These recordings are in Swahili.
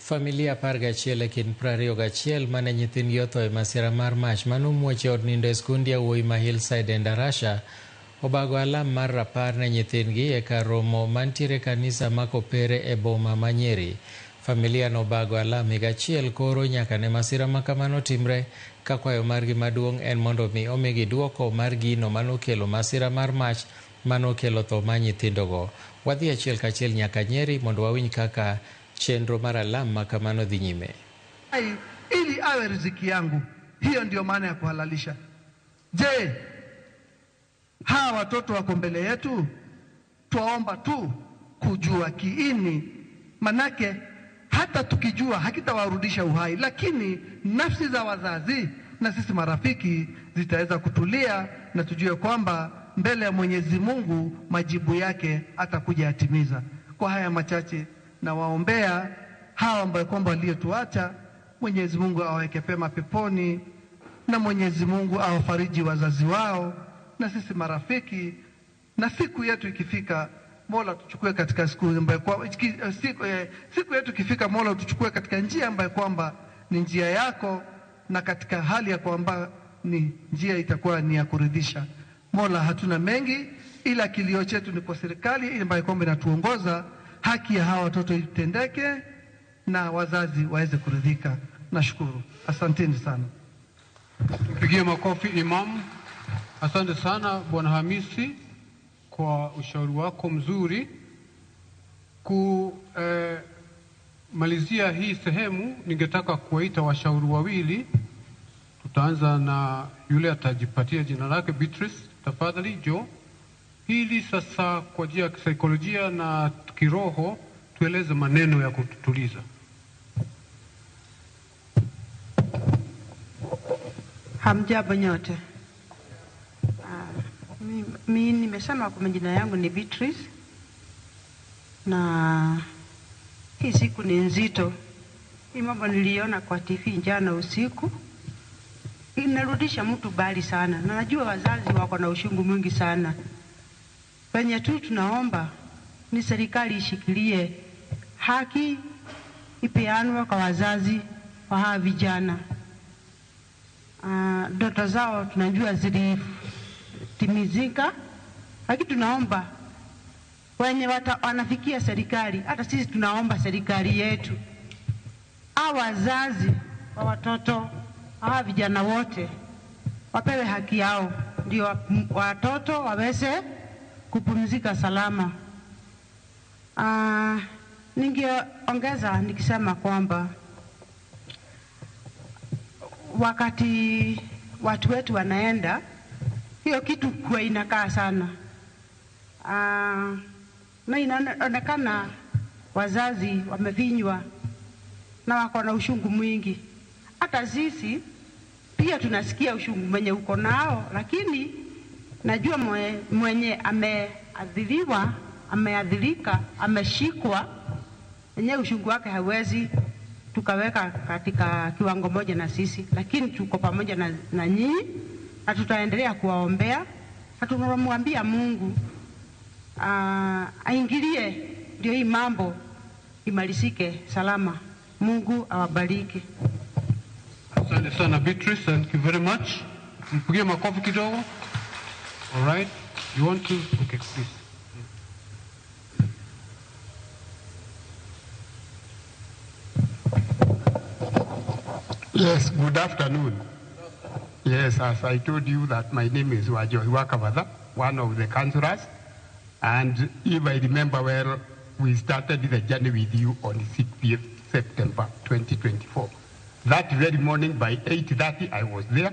Familia 11 e kind 21 mane nyithindgi otho e masira mar mach manomuoch e od nindo e skund yawuoyi ma Hillside e Ndarasha obago alam mar rapar ne nyithindgi e kar romo mantiere kanisa ma Kopere e boma ma Nyeri. Familia no obago alam higa achiel koro nyaka ne masira ma kamano timre, ka kwayo margi maduong' en mondo mi omigi duoko mar gino manokelo masira mar mach manokelo tho ma nyithindogo. Wadhi achiel kachiel nyaka Nyeri mondo wawinj kaka chenro mar alam ma kamano dhi nyime. Ili awe riziki yangu, hiyo ndio maana ya kuhalalisha. Je, hawa watoto wako mbele yetu? Tuwaomba tu kujua kiini, manake hata tukijua hakitawarudisha uhai, lakini nafsi za wazazi na sisi marafiki zitaweza kutulia na tujue kwamba mbele ya Mwenyezi Mungu majibu yake atakuja yatimiza. Kwa haya machache na waombea hawa ambao kwamba waliotuacha, Mwenyezi Mungu awaweke pema peponi, na Mwenyezi Mungu awafariji wazazi wao na sisi marafiki, na siku yetu ikifika Mola tuchukue katika siku yetu ikifika Mola tuchukue katika njia ambayo kwamba ni njia yako, na katika hali ya kwamba ni njia itakuwa ni ya kuridhisha. Mola, hatuna mengi ila kilio chetu ni kwa serikali ambayo kwamba inatuongoza, haki ya hawa watoto itendeke na wazazi waweze kuridhika. Nashukuru. Asanteni sana. Tupigie makofi Imam. Asante sana Bwana Hamisi kwa ushauri wako mzuri. Kumalizia hii sehemu, ningetaka kuwaita washauri wawili. Tutaanza na yule atajipatia jina lake. Beatrice, tafadhali Jo. Hili sasa kwa njia ya kisaikolojia na kiroho tueleze maneno ya kututuliza. Hamjambo nyote. Mimi nimesema kwa majina yangu ni Beatrice, na hii siku ni nzito. Hii mambo niliona kwa TV jana usiku, inarudisha mtu bali sana, na najua wazazi wako na ushungu mwingi sana. Penye tu tunaomba ni serikali ishikilie haki, ipeanwe kwa wazazi wa hawa vijana. Ndoto zao tunajua zilitimizika, lakini tunaomba wenye wanafikia serikali, hata sisi tunaomba serikali yetu, hawa wazazi wa watoto hawa vijana wote wapewe haki yao, ndio watoto waweze kupumzika salama. Ningeongeza nikisema kwamba wakati watu wetu wanaenda, hiyo kitu kwa inakaa sana. Na inaonekana wazazi wamevinywa na wako na ushungu mwingi. Hata sisi pia tunasikia ushungu mwenye uko nao, lakini najua mwenye ameadhirika, ameshikwa, yenye ushungu wake hawezi tukaweka katika kiwango moja na sisi, lakini tuko pamoja na nyinyi, na tutaendelea kuwaombea, na tunamwambia Mungu aingilie ndio hii mambo imalizike salama. Mungu awabariki. Asante sana Beatrice, thank you very much. Mpigie makofi kidogo. All right, you want to? Okay, please. Yes, good afternoon. Yes, as I told you that my name is Wajohiwa Kavada, one of the councillors. And if I remember well, we started the journey with you on 6th September 2024. That very morning by 8:30 I was there.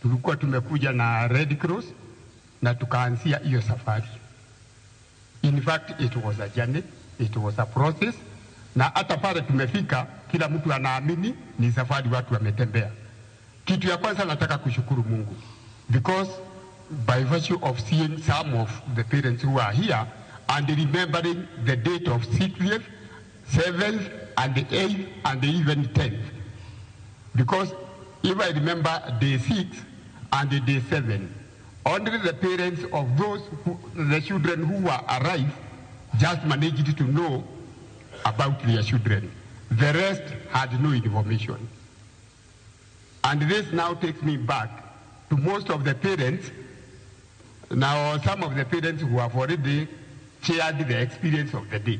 Tulikuwa tumekuja na Red Cross na tukaanzia hiyo safari. In fact, it was a journey, it was a process. Na hata pale tumefika, kila mtu anaamini ni safari watu wametembea. Kitu ya kwanza nataka kushukuru Mungu, because by virtue of seeing some of the parents who are here and remembering the date of 6th, 7th and the 8th and even 10th. Because if I remember day 6 and the day 7, only the parents of the children who were arrived just managed to know about their children. The rest had no information. And this now takes me back to most of the parents. Now, some of the parents who have already shared the experience of the day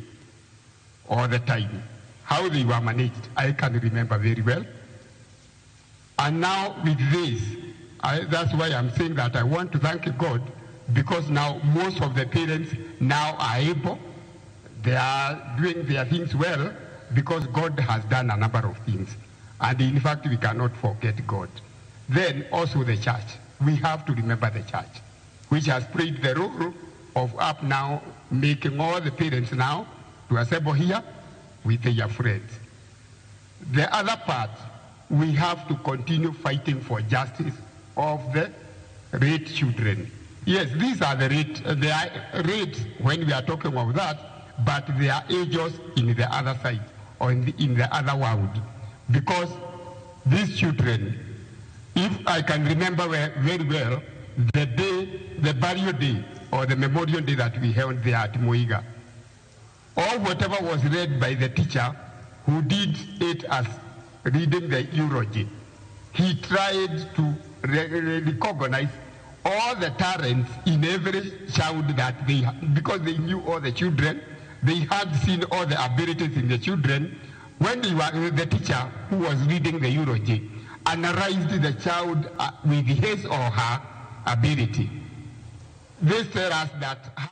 or the time, how they were managed, I can remember very well. And now with this, that's why I'm saying that I want to thank God, because now most of the parents now are able, they are doing their things well, because God has done a number of things. And in fact, we cannot forget God. Then also the church. We have to remember the church, which has played the role of up now making all the parents now to assemble here with their friends. The other part, we have to continue fighting for justice of the raped children. Yes, these are the rates when we are talking of that, but they are ages in the other side or in the other world. Because these children, if I can remember very well, the day, the burial day or the memorial day that we held there at Moiga, or whatever was read by the teacher who did it as reading the eulogy, he tried to recognize all the talents in every child that they had, because they knew all the children, they had seen all the abilities in the children. When they were, the teacher who was reading the eulogy analyzed the child with his or her ability. This tells us that